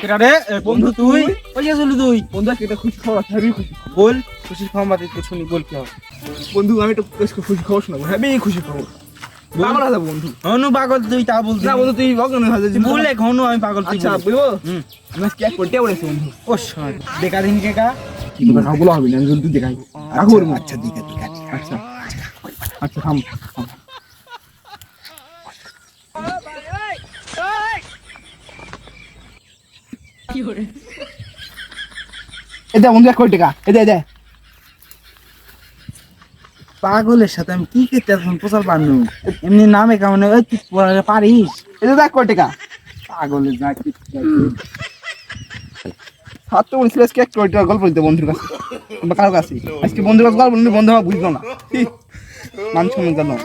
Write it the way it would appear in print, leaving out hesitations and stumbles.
কেডা রে বন্ধু তুই কই গেছিলি তুই বন্ধু আজকে একটা খুশি খবর আছে, হেবি খুশি খবর। বল খুশির খবর তো শুনি বল কি হবে বন্ধু আমি একটা খুশি খবর শোনাবো, হেবি খুশি খবর। পাগল হয়ে যাবো বন্ধু। হনু পাগল তুই তা বলছিস না বন্ধু তুই পাগল হয়ে যাবি। বলে হনু আমি পাগল তুই আচ্ছা বল। বলবো, হুম আমি আজকে এক কোটি টাকা উড়াইছি বন্ধু। ও শালা দেখা দিন কেকা কি বলে সবগুলো হবে না, আমি যদি দেখাই রাখো বলবো। আচ্ছা ঠিক আছে আচ্ছা আচ্ছা থাম থাম। এটা বন্ধু এক কোটি টাকা, এটা পাগলের সাথে আমি কি করতে এখন পোষাল পারনু এমনি নামে কেমন ওই তুই পড়ালে পারিস এটা এক কোটি টাকা। পাগলের যা কি হাত তো বলছিল আজকে এক কোটি টাকা গল্প দিতে বন্ধুর কাছে বা কারো কাছে। আজকে বন্ধুর কাছে গল্প বন্ধু আমার বুঝলো না, মান সম্মান জানো।